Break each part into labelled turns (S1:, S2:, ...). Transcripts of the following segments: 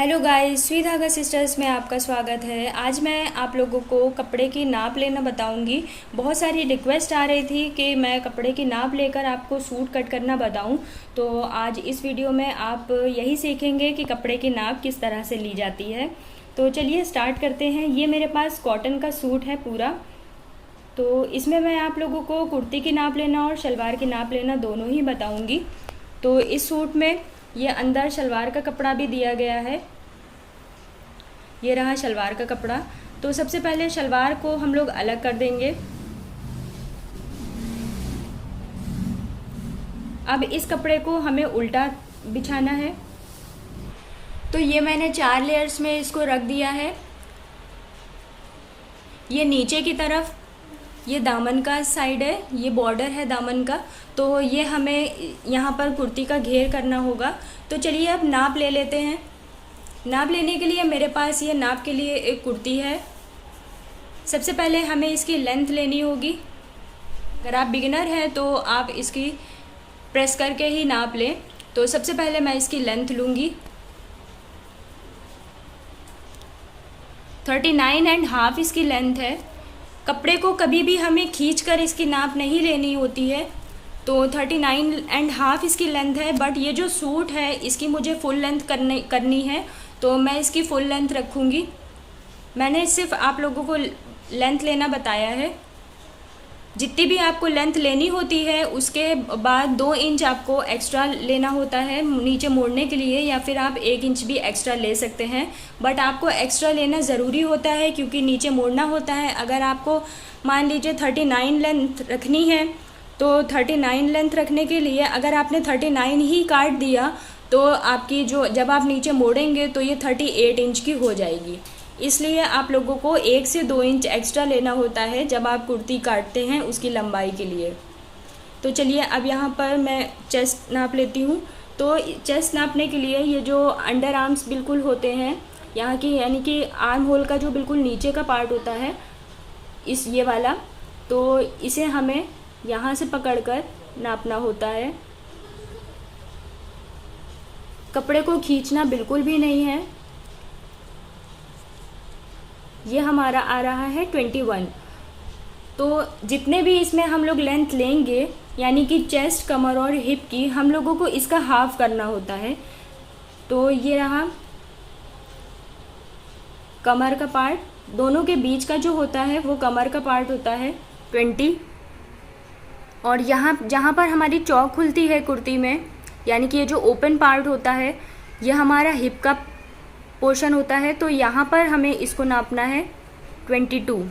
S1: Hello guys, सुई धागा sisters में आपका स्वागत है। आज मैं आप लोगों को कपड़े की नाप लेना बताऊंगी। बहुत सारी रिक्वेस्ट आ रही थी कि मैं कपड़े की नाप लेकर आपको सूट कट करना बताऊं, तो आज इस वीडियो में आप यही सीखेंगे कि कपड़े की नाप किस तरह से ली जाती है। तो चलिए स्टार्ट करते हैं। ये मेरे पास कॉटन का सूट है पूरा, तो इसमें मैं आप लोगों को कुर्ती की नाप लेना और शलवार की नाप लेना दोनों ही बताऊँगी। तो इस सूट में ये अंदर शलवार का कपड़ा भी दिया गया है। ये रहा शलवार का कपड़ा। तो सबसे पहले शलवार को हम लोग अलग कर देंगे। अब इस कपड़े को हमें उल्टा बिछाना है। तो ये मैंने 4 लेयर्स में इसको रख दिया है। ये नीचे की तरफ ये दामन का साइड है, ये बॉर्डर है दामन का, तो ये हमें यहाँ पर कुर्ती का घेर करना होगा। तो चलिए अब नाप ले लेते हैं। नाप लेने के लिए मेरे पास ये नाप के लिए एक कुर्ती है। सबसे पहले हमें इसकी लेंथ लेनी होगी। अगर आप बिगिनर हैं तो आप इसकी प्रेस करके ही नाप लें। तो सबसे पहले मैं इसकी लेंथ लूँगी। 39.5 इसकी लेंथ है। कपड़े को कभी भी हमें खींचकर इसकी नाप नहीं लेनी होती है। तो 39.5 इसकी लेंथ है, बट ये जो सूट है इसकी मुझे फुल लेंथ करनी है, तो मैं इसकी फुल लेंथ रखूँगी। मैंने सिर्फ आप लोगों को लेंथ लेना बताया है। जितनी भी आपको लेंथ लेनी होती है उसके बाद 2 इंच आपको एक्स्ट्रा लेना होता है नीचे मोड़ने के लिए, या फिर आप 1 इंच भी एक्स्ट्रा ले सकते हैं। बट आपको एक्स्ट्रा लेना ज़रूरी होता है क्योंकि नीचे मोड़ना होता है। अगर आपको मान लीजिए 39 लेंथ रखनी है, तो 39 लेंथ रखने के लिए अगर आपने 39 ही काट दिया तो आपकी जो जब आप नीचे मोड़ेंगे तो ये 38 इंच की हो जाएगी। इसलिए आप लोगों को 1 से 2 इंच एक्स्ट्रा लेना होता है जब आप कुर्ती काटते हैं उसकी लंबाई के लिए। तो चलिए अब यहाँ पर मैं चेस्ट नाप लेती हूँ। तो चेस्ट नापने के लिए ये जो अंडर आर्म्स बिल्कुल होते हैं यहाँ की, यानी कि आर्म होल का जो बिल्कुल नीचे का पार्ट होता है ये वाला, तो इसे हमें यहाँ से पकड़कर नापना होता है। कपड़े को खींचना बिल्कुल भी नहीं है। ये हमारा आ रहा है 21। तो जितने भी इसमें हम लोग लेंथ लेंगे, यानी कि चेस्ट, कमर और हिप की, हम लोगों को इसका हाफ करना होता है। तो ये रहा कमर का पार्ट, दोनों के बीच का जो होता है वो कमर का पार्ट होता है 20। और यहाँ जहाँ पर हमारी चौक खुलती है कुर्ती में, यानी कि ये जो ओपन पार्ट होता है ये हमारा हिप का पोर्शन होता है, तो यहाँ पर हमें इसको नापना है 22।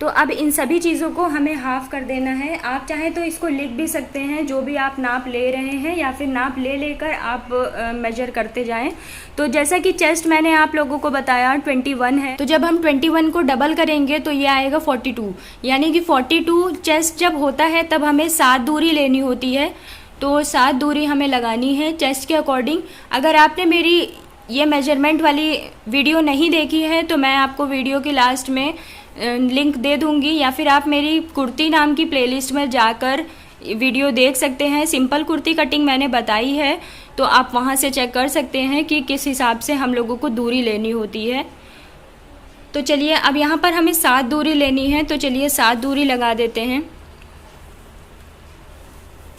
S1: तो अब इन सभी चीज़ों को हमें हाफ कर देना है। आप चाहें तो इसको लिख भी सकते हैं जो भी आप नाप ले रहे हैं, या फिर नाप लेकर आप मेजर करते जाएं। तो जैसा कि चेस्ट मैंने आप लोगों को बताया 21 है, तो जब हम 21 को डबल करेंगे तो ये आएगा 42, यानी कि 42 चेस्ट जब होता है तब हमें 7 दूरी लेनी होती है। तो 7 दूरी हमें लगानी है चेस्ट के अकॉर्डिंग। अगर आपने मेरी ये मेजरमेंट वाली वीडियो नहीं देखी है तो मैं आपको वीडियो की लास्ट में लिंक दे दूंगी, या फिर आप मेरी कुर्ती नाम की प्लेलिस्ट में जाकर वीडियो देख सकते हैं। सिंपल कुर्ती कटिंग मैंने बताई है, तो आप वहां से चेक कर सकते हैं कि किस हिसाब से हम लोगों को दूरी लेनी होती है। तो चलिए अब यहाँ पर हमें 7 दूरी लेनी है, तो चलिए 7 दूरी लगा देते हैं।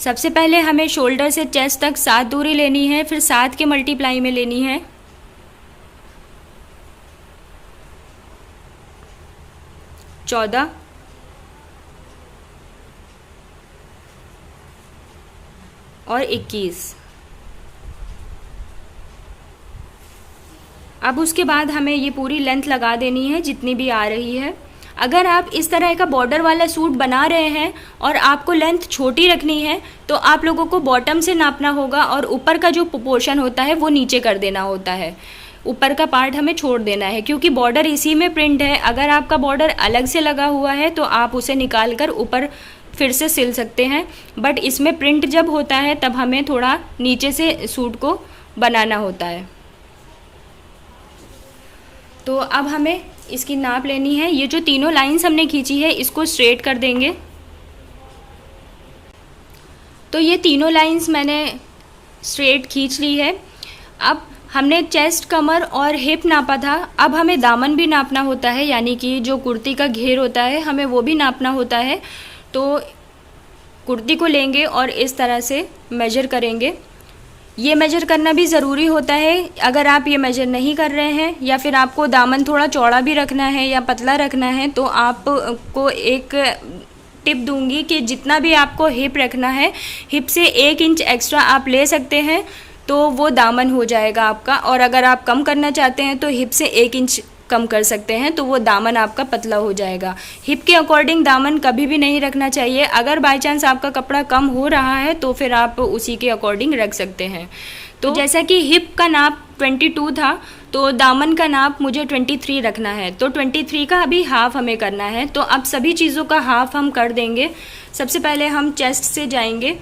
S1: सबसे पहले हमें शोल्डर से चेस्ट तक 7 दूरी लेनी है, फिर 7 के मल्टीप्लाई में लेनी है। 14, और 21। अब उसके बाद हमें ये पूरी लेंथ लगा देनी है जितनी भी आ रही है। अगर आप इस तरह का बॉर्डर वाला सूट बना रहे हैं और आपको लेंथ छोटी रखनी है तो आप लोगों को बॉटम से नापना होगा और ऊपर का जो पोर्शन होता है वो नीचे कर देना होता है। ऊपर का पार्ट हमें छोड़ देना है क्योंकि बॉर्डर इसी में प्रिंट है। अगर आपका बॉर्डर अलग से लगा हुआ है तो आप उसे निकाल कर ऊपर फिर से सिल सकते हैं, बट इसमें प्रिंट जब होता है तब हमें थोड़ा नीचे से सूट को बनाना होता है। तो अब हमें इसकी नाप लेनी है। ये जो तीनों लाइंस हमने खींची है इसको स्ट्रेट कर देंगे। तो ये तीनों लाइंस मैंने स्ट्रेट खींच ली है। अब हमने चेस्ट, कमर और हिप नापा था। अब हमें दामन भी नापना होता है, यानी कि जो कुर्ती का घेर होता है हमें वो भी नापना होता है। तो कुर्ती को लेंगे और इस तरह से मेजर करेंगे। ये मेजर करना भी ज़रूरी होता है। अगर आप ये मेजर नहीं कर रहे हैं या फिर आपको दामन थोड़ा चौड़ा भी रखना है या पतला रखना है, तो आपको एक टिप दूंगी कि जितना भी आपको हिप रखना है, हिप से 1 इंच एक्स्ट्रा आप ले सकते हैं तो वो दामन हो जाएगा आपका। और अगर आप कम करना चाहते हैं तो हिप से 1 इंच कम कर सकते हैं, तो वो दामन आपका पतला हो जाएगा। हिप के अकॉर्डिंग दामन कभी भी नहीं रखना चाहिए। अगर बाय चांस आपका कपड़ा कम हो रहा है तो फिर आप उसी के अकॉर्डिंग रख सकते हैं। तो जैसा कि हिप का नाप 22 था, तो दामन का नाप मुझे 23 रखना है, तो 23 का अभी हाफ हमें करना है। तो अब सभी चीज़ों का हाफ हम कर देंगे। सबसे पहले हम चेस्ट से जाएंगे।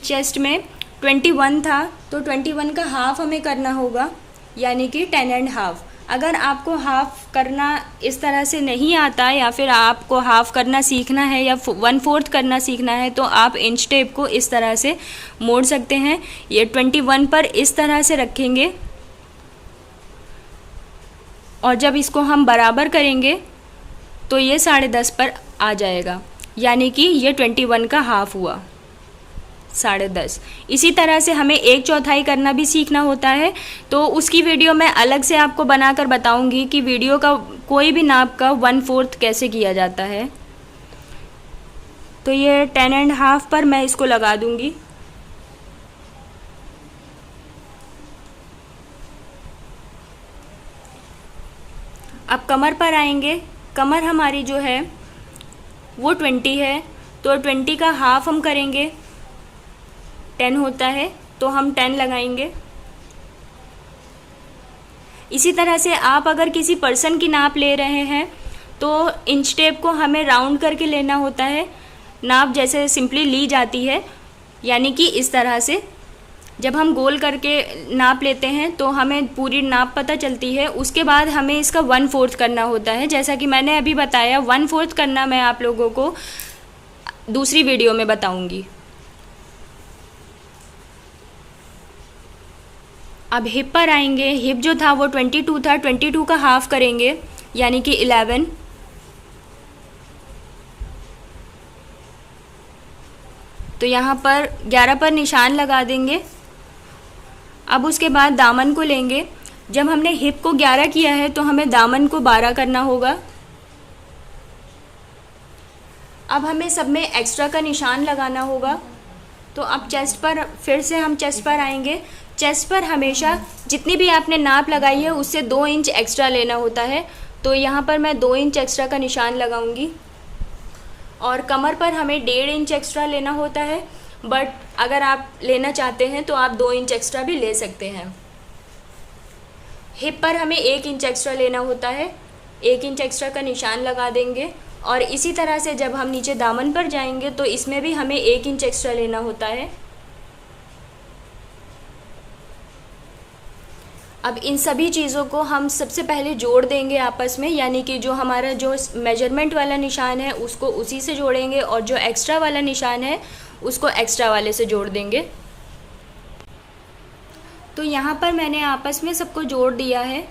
S1: चेस्ट में 21 था, तो 21 का हाफ हमें करना होगा, यानी कि 10.5। अगर आपको हाफ़ करना इस तरह से नहीं आता या फिर आपको हाफ़ करना सीखना है या 1/4 करना सीखना है, तो आप इंच टेप को इस तरह से मोड़ सकते हैं। ये 21 पर इस तरह से रखेंगे और जब इसको हम बराबर करेंगे तो ये 10.5 पर आ जाएगा, यानी कि ये 21 का हाफ़ हुआ 10.5। इसी तरह से हमें 1/4 करना भी सीखना होता है, तो उसकी वीडियो मैं अलग से आपको बनाकर बताऊंगी कि वीडियो का कोई भी नाप का 1/4 कैसे किया जाता है। तो ये 10.5 पर मैं इसको लगा दूंगी। अब कमर पर आएंगे। कमर हमारी जो है वो 20 है, तो 20 का हाफ हम करेंगे, 10 होता है, तो हम 10 लगाएंगे। इसी तरह से आप अगर किसी पर्सन की नाप ले रहे हैं तो इंच टेप को हमें राउंड करके लेना होता है। नाप जैसे सिंपली ली जाती है, यानी कि इस तरह से जब हम गोल करके नाप लेते हैं तो हमें पूरी नाप पता चलती है। उसके बाद हमें इसका 1/4 करना होता है। जैसा कि मैंने अभी बताया, 1/4 करना मैं आप लोगों को दूसरी वीडियो में बताऊंगी। अब हिप पर आएंगे। हिप जो था वो 22 था, 22 का हाफ करेंगे, यानी कि 11। तो यहाँ पर 11 पर निशान लगा देंगे। अब उसके बाद दामन को लेंगे। जब हमने हिप को 11 किया है तो हमें दामन को 12 करना होगा। अब हमें सब में एक्स्ट्रा का निशान लगाना होगा। तो अब चेस्ट पर फिर से हम चेस्ट पर आएंगे। चेस्ट पर हमेशा जितनी भी आपने नाप लगाई है उससे 2 इंच एक्स्ट्रा लेना होता है, तो यहाँ पर मैं 2 इंच एक्स्ट्रा का निशान लगाऊंगी। और कमर पर हमें 1.5 इंच एक्स्ट्रा लेना होता है, बट अगर आप लेना चाहते हैं तो आप 2 इंच एक्स्ट्रा भी ले सकते हैं। हिप पर हमें 1 इंच एक्स्ट्रा लेना होता है, 1 इंच एक्स्ट्रा का निशान लगा देंगे। और इसी तरह से जब हम नीचे दामन पर जाएंगे तो इसमें भी हमें 1 इंच एक्स्ट्रा लेना होता है। अब इन सभी चीज़ों को हम सबसे पहले जोड़ देंगे आपस में, यानी कि जो हमारा जो मेजरमेंट वाला निशान है उसको उसी से जोड़ेंगे और जो एक्स्ट्रा वाला निशान है उसको एक्स्ट्रा वाले से जोड़ देंगे। तो यहाँ पर मैंने आपस में सबको जोड़ दिया है।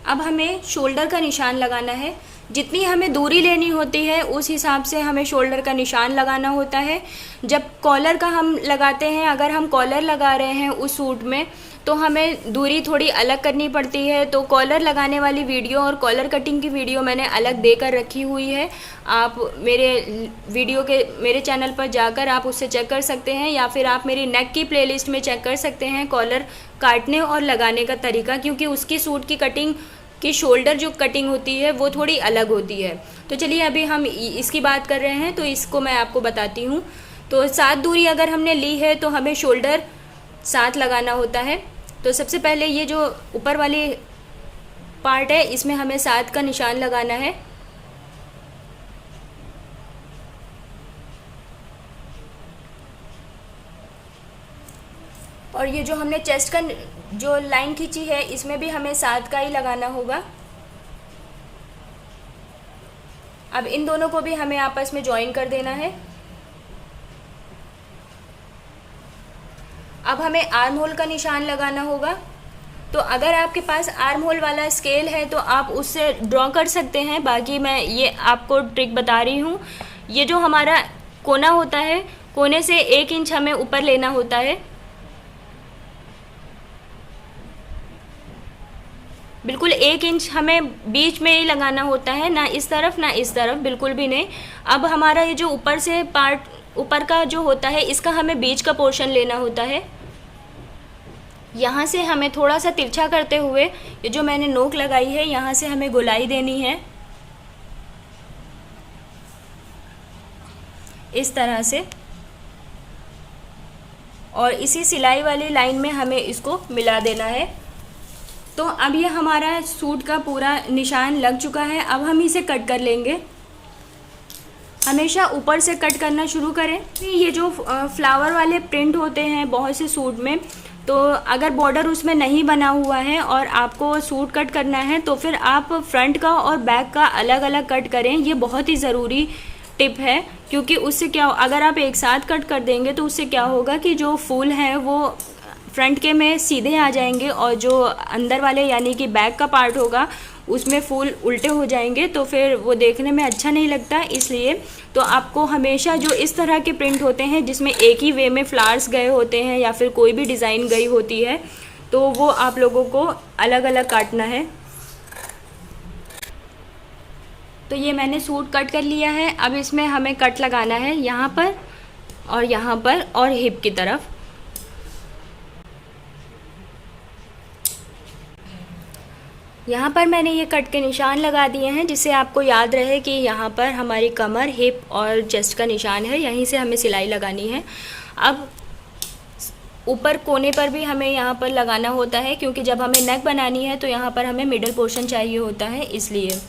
S1: अब हमें शोल्डर का निशान लगाना है। जितनी हमें दूरी लेनी होती है उस हिसाब से हमें शोल्डर का निशान लगाना होता है। जब कॉलर का हम लगाते हैं, अगर हम कॉलर लगा रहे हैं उस सूट में, तो हमें दूरी थोड़ी अलग करनी पड़ती है। तो कॉलर लगाने वाली वीडियो और कॉलर कटिंग की वीडियो मैंने अलग देकर रखी हुई है। आप मेरे चैनल पर जाकर आप उससे चेक कर सकते हैं, या फिर आप मेरी नेक की प्लेलिस्ट में चेक कर सकते हैं कॉलर काटने और लगाने का तरीका, क्योंकि उसकी सूट की कटिंग की शोल्डर जो कटिंग होती है वो थोड़ी अलग होती है। तो चलिए अभी हम इसकी बात कर रहे हैं तो इसको मैं आपको बताती हूँ। तो 7 दूरी अगर हमने ली है तो हमें शोल्डर 7 लगाना होता है। तो सबसे पहले ये जो ऊपर वाली पार्ट है इसमें हमें 7 का निशान लगाना है। और ये जो हमने चेस्ट का जो लाइन खींची है इसमें भी हमें 7 का ही लगाना होगा। अब इन दोनों को भी हमें आपस में ज्वाइन कर देना है। अब हमें आर्म होल का निशान लगाना होगा। तो अगर आपके पास आर्म होल वाला स्केल है तो आप उससे ड्रॉ कर सकते हैं, बाकी मैं ये आपको ट्रिक बता रही हूँ। ये जो हमारा कोना होता है, कोने से 1 इंच हमें ऊपर लेना होता है, बिल्कुल 1 इंच हमें बीच में ही लगाना होता है, ना इस तरफ ना इस तरफ, बिल्कुल भी नहीं। अब हमारा ये जो ऊपर से पार्ट, ऊपर का जो होता है, इसका हमें बीच का पोर्शन लेना होता है। यहाँ से हमें थोड़ा सा तिरछा करते हुए ये जो मैंने नोक लगाई है, यहाँ से हमें गोलाई देनी है इस तरह से, और इसी सिलाई वाली लाइन में हमें इसको मिला देना है। तो अब ये हमारा सूट का पूरा निशान लग चुका है। अब हम इसे कट कर लेंगे। हमेशा ऊपर से कट करना शुरू करें। ये जो फ्लावर वाले प्रिंट होते हैं बहुत से सूट में, तो अगर बॉर्डर उसमें नहीं बना हुआ है और आपको सूट कट करना है तो फिर आप फ्रंट का और बैक का अलग अलग कट करें। ये बहुत ही ज़रूरी टिप है, क्योंकि उससे क्या, अगर आप एक साथ कट कर देंगे तो उससे क्या होगा कि जो फूल हैं वो फ्रंट के में सीधे आ जाएंगे और जो अंदर वाले यानी कि बैक का पार्ट होगा उसमें फूल उल्टे हो जाएंगे, तो फिर वो देखने में अच्छा नहीं लगता। इसलिए तो आपको हमेशा जो इस तरह के प्रिंट होते हैं जिसमें एक ही वे में फ्लावर्स गए होते हैं या फिर कोई भी डिज़ाइन गई होती है, तो वो आप लोगों को अलग अलग काटना है। तो ये मैंने सूट कट कर लिया है। अब इसमें हमें कट लगाना है यहाँ पर और हिप की तरफ। यहाँ पर मैंने ये कट के निशान लगा दिए हैं, जिससे आपको याद रहे कि यहाँ पर हमारी कमर, हिप और चेस्ट का निशान है, यहीं से हमें सिलाई लगानी है। अब ऊपर कोने पर भी हमें यहाँ पर लगाना होता है, क्योंकि जब हमें नेक बनानी है तो यहाँ पर हमें मिडल पोर्शन चाहिए होता है, इसलिए।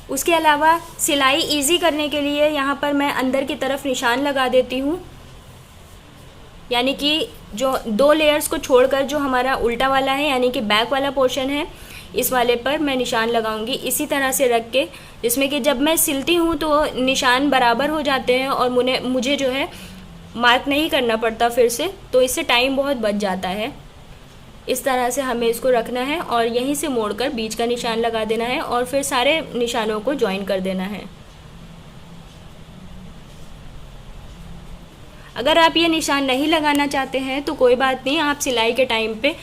S1: उसके अलावा सिलाई इजी करने के लिए यहाँ पर मैं अंदर की तरफ निशान लगा देती हूँ, यानी कि जो 2 लेयर्स को छोड़कर जो हमारा उल्टा वाला है यानी कि बैक वाला पोर्शन है, इस वाले पर मैं निशान लगाऊंगी इसी तरह से रख के, जिसमें कि जब मैं सिलती हूँ तो निशान बराबर हो जाते हैं और मुझे जो है मार्क नहीं करना पड़ता फिर से, तो इससे टाइम बहुत बच जाता है। इस तरह से हमें इसको रखना है और यहीं से मोड़कर बीच का निशान लगा देना है और फिर सारे निशानों को ज्वाइन कर देना है। अगर आप ये निशान नहीं लगाना चाहते हैं तो कोई बात नहीं, आप सिलाई के टाइम पे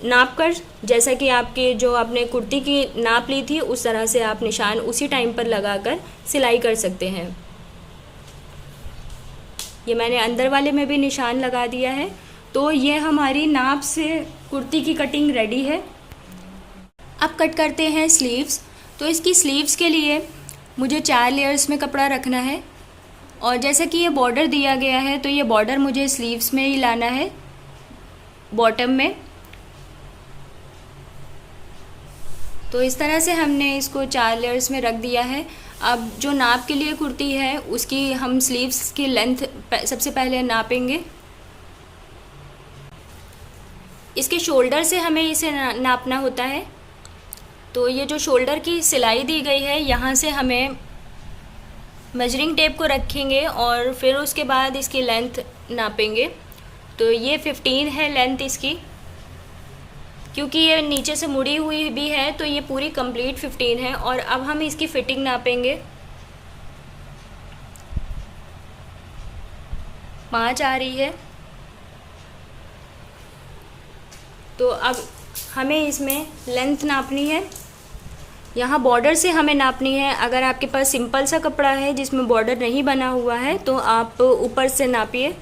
S1: नाप कर, जैसा कि आपने कुर्ती की नाप ली थी उस तरह से आप निशान उसी टाइम पर लगाकर सिलाई कर सकते हैं। ये मैंने अंदर वाले में भी निशान लगा दिया है। तो ये हमारी नाप से कुर्ती की कटिंग रेडी है। अब कट करते हैं स्लीव्स। तो इसकी स्लीव्स के लिए मुझे 4 लेयर्स में कपड़ा रखना है, और जैसा कि ये बॉर्डर दिया गया है तो ये बॉर्डर मुझे स्लीव्स में ही लाना है, बॉटम में। तो इस तरह से हमने इसको 4 लेयर्स में रख दिया है। अब जो नाप के लिए कुर्ती है उसकी हम स्लीव्स की लेंथ सबसे पहले नापेंगे। इसके शोल्डर से हमें इसे नापना होता है। तो ये जो शोल्डर की सिलाई दी गई है, यहाँ से हमें मेजरिंग टेप को रखेंगे और फिर उसके बाद इसकी लेंथ नापेंगे। तो ये 15 है लेंथ इसकी, क्योंकि ये नीचे से मुड़ी हुई भी है तो ये पूरी कंप्लीट 15 है। और अब हम इसकी फिटिंग नापेंगे। 5 आ रही है। तो अब हमें इसमें लेंथ नापनी है। यहाँ बॉर्डर से हमें नापनी है। अगर आपके पास सिंपल सा कपड़ा है जिसमें बॉर्डर नहीं बना हुआ है तो आप ऊपर से नापिए।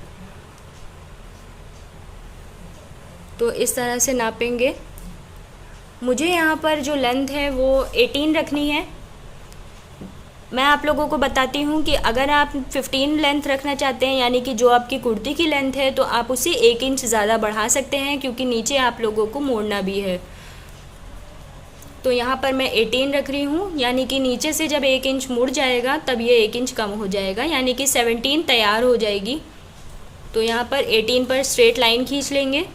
S1: तो इस तरह से नापेंगे। मुझे यहाँ पर जो लेंथ है वो 18 रखनी है। मैं आप लोगों को बताती हूँ कि अगर आप 15 लेंथ रखना चाहते हैं, यानी कि जो आपकी कुर्ती की लेंथ है, तो आप उसे 1 इंच ज़्यादा बढ़ा सकते हैं, क्योंकि नीचे आप लोगों को मोड़ना भी है। तो यहाँ पर मैं 18 रख रही हूँ, यानी कि नीचे से जब 1 इंच मुड़ जाएगा तब ये 1 इंच कम हो जाएगा, यानी कि 17 तैयार हो जाएगी। तो यहाँ पर 18 पर स्ट्रेट लाइन खींच लेंगे।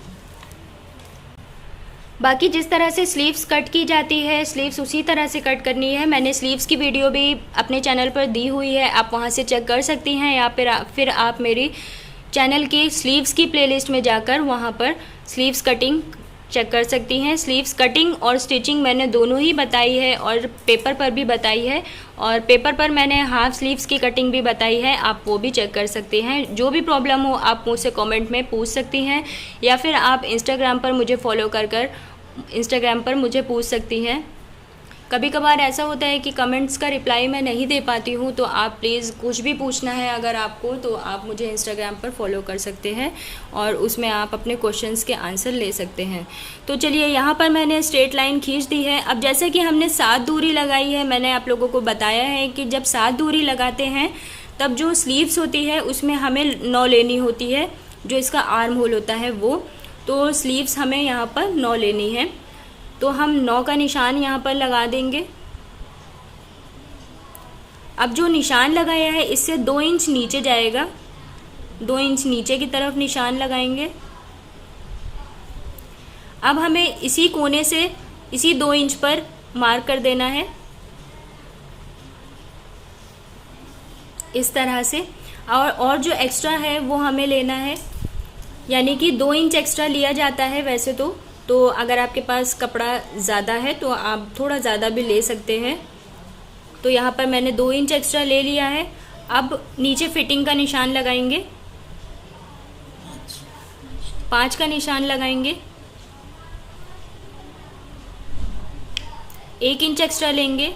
S1: बाकी जिस तरह से स्लीव्स कट की जाती है, स्लीव्स उसी तरह से कट करनी है। मैंने स्लीव्स की वीडियो भी अपने चैनल पर दी हुई है, आप वहाँ से चेक कर सकती हैं, या फिर आप मेरी चैनल की स्लीव्स की प्लेलिस्ट में जाकर वहाँ पर स्लीव्स कटिंग चेक कर सकती हैं। स्लीव्स कटिंग और स्टिचिंग मैंने दोनों ही बताई है और पेपर पर भी बताई है, और पेपर पर मैंने हाफ स्लीव्स की कटिंग भी बताई है, आप वो भी चेक कर सकते हैं। जो भी प्रॉब्लम हो आप मुझसे कमेंट में पूछ सकती हैं, या फिर आप इंस्टाग्राम पर मुझे फॉलो कर इंस्टाग्राम पर मुझे पूछ सकती हैं। कभी कभार ऐसा होता है कि कमेंट्स का रिप्लाई मैं नहीं दे पाती हूँ, तो आप प्लीज़ कुछ भी पूछना है अगर आपको, तो आप मुझे इंस्टाग्राम पर फॉलो कर सकते हैं और उसमें आप अपने क्वेश्चंस के आंसर ले सकते हैं। तो चलिए, यहाँ पर मैंने स्ट्रेट लाइन खींच दी है। अब जैसे कि हमने 7 दूरी लगाई है, मैंने आप लोगों को बताया है कि जब 7 दूरी लगाते हैं तब जो स्लीव्स होती है उसमें हमें 9 लेनी होती है, जो इसका आर्म होल होता है वो। तो स्लीव्स हमें यहाँ पर 9 लेनी है, तो हम 9 का निशान यहाँ पर लगा देंगे। अब जो निशान लगाया है इससे 2 इंच नीचे जाएगा, 2 इंच नीचे की तरफ निशान लगाएंगे। अब हमें इसी कोने से इसी 2 इंच पर मार्क कर देना है, इस तरह से। और जो एक्स्ट्रा है वो हमें लेना है, यानी कि 2 इंच एक्स्ट्रा लिया जाता है वैसे तो अगर आपके पास कपड़ा ज़्यादा है तो आप थोड़ा ज़्यादा भी ले सकते हैं। तो यहाँ पर मैंने 2 इंच एक्स्ट्रा ले लिया है। अब नीचे फिटिंग का निशान लगाएंगे, 5 का निशान लगाएंगे, 1 इंच एक्स्ट्रा लेंगे।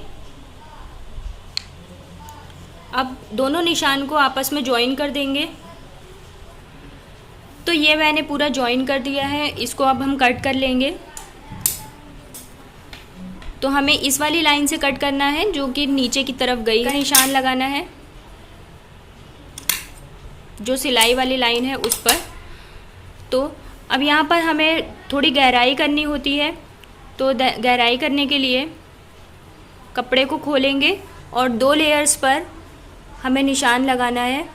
S1: अब दोनों निशान को आपस में ज्वाइन कर देंगे। तो ये मैंने पूरा ज्वाइन कर दिया है, इसको अब हम कट कर लेंगे। तो हमें इस वाली लाइन से कट करना है जो कि नीचे की तरफ गई है, निशान लगाना है जो सिलाई वाली लाइन है उस पर। तो अब यहाँ पर हमें थोड़ी गहराई करनी होती है, तो गहराई करने के लिए कपड़े को खोलेंगे और 2 लेयर्स पर हमें निशान लगाना है।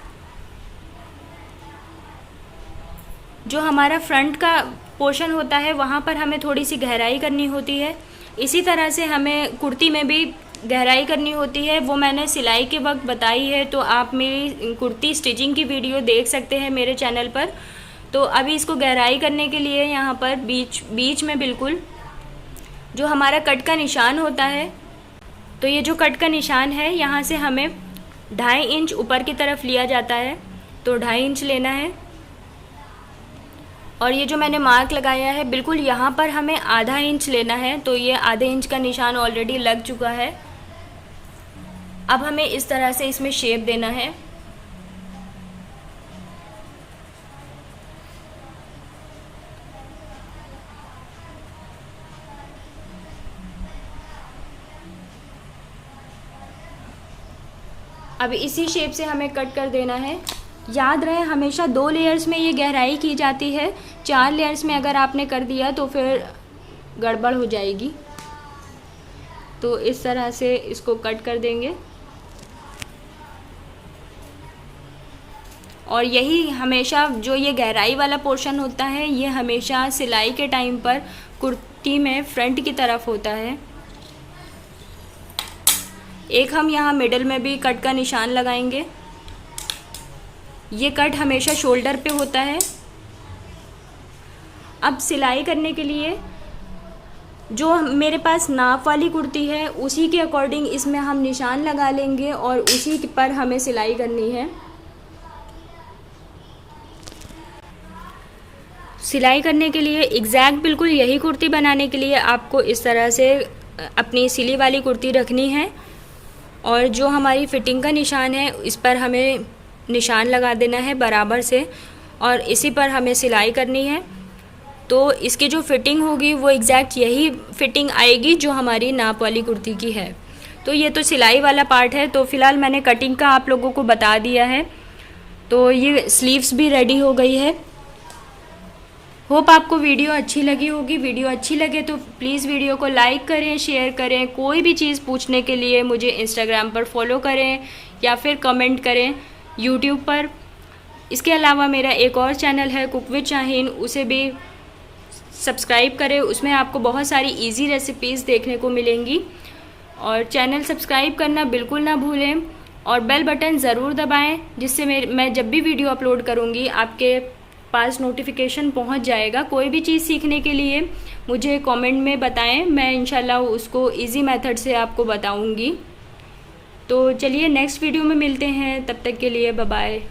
S1: जो हमारा फ्रंट का पोर्शन होता है वहाँ पर हमें थोड़ी सी गहराई करनी होती है। इसी तरह से हमें कुर्ती में भी गहराई करनी होती है, वो मैंने सिलाई के वक्त बताई है। तो आप मेरी कुर्ती स्टिचिंग की वीडियो देख सकते हैं मेरे चैनल पर। तो अभी इसको गहराई करने के लिए यहाँ पर बीच में बिल्कुल जो हमारा कट का निशान होता है, तो ये जो कट का निशान है यहाँ से हमें 2.5 इंच ऊपर की तरफ लिया जाता है, तो 2.5 इंच लेना है। और ये जो मैंने मार्क लगाया है बिल्कुल यहाँ पर हमें आधा इंच लेना है, तो ये आधे इंच का निशान ऑलरेडी लग चुका है। अब हमें इस तरह से इसमें शेप देना है। अब इसी शेप से हमें कट कर देना है। याद रहे हमेशा 2 लेयर्स में ये गहराई की जाती है, 4 लेयर्स में अगर आपने कर दिया तो फिर गड़बड़ हो जाएगी। तो इस तरह से इसको कट कर देंगे। और यही हमेशा जो ये गहराई वाला पोर्शन होता है ये हमेशा सिलाई के टाइम पर कुर्ती में फ्रंट की तरफ होता है। एक हम यहाँ मिडल में भी कट का निशान लगाएंगे। ये कट हमेशा शोल्डर पे होता है। अब सिलाई करने के लिए जो मेरे पास नाप वाली कुर्ती है उसी के अकॉर्डिंग इसमें हम निशान लगा लेंगे और उसी पर हमें सिलाई करनी है। सिलाई करने के लिए एग्जैक्ट बिल्कुल यही कुर्ती बनाने के लिए आपको इस तरह से अपनी सिली वाली कुर्ती रखनी है, और जो हमारी फिटिंग का निशान है इस पर हमें निशान लगा देना है बराबर से, और इसी पर हमें सिलाई करनी है। तो इसकी जो फिटिंग होगी वो एग्जैक्ट यही फिटिंग आएगी जो हमारी नाप वाली कुर्ती की है। तो ये तो सिलाई वाला पार्ट है। तो फ़िलहाल मैंने कटिंग का आप लोगों को बता दिया है। तो ये स्लीव्स भी रेडी हो गई है। होप आपको वीडियो अच्छी लगी होगी। वीडियो अच्छी लगे तो प्लीज़ वीडियो को लाइक करें, शेयर करें। कोई भी चीज़ पूछने के लिए मुझे इंस्टाग्राम पर फॉलो करें या फिर कमेंट करें यूट्यूब पर। इसके अलावा मेरा एक और चैनल है कुक विद शाहीन, उसे भी सब्सक्राइब करें। उसमें आपको बहुत सारी इजी रेसिपीज़ देखने को मिलेंगी, और चैनल सब्सक्राइब करना बिल्कुल ना भूलें। और बेल बटन ज़रूर दबाएं, जिससे मैं जब भी वीडियो अपलोड करूँगी आपके पास नोटिफिकेशन पहुंच जाएगा। कोई भी चीज़ सीखने के लिए मुझे कमेंट में बताएं, मैं इंशाल्लाह उसको इजी मेथड से आपको बताऊंगी। तो चलिए नेक्स्ट वीडियो में मिलते हैं, तब तक के लिए बाय बाय।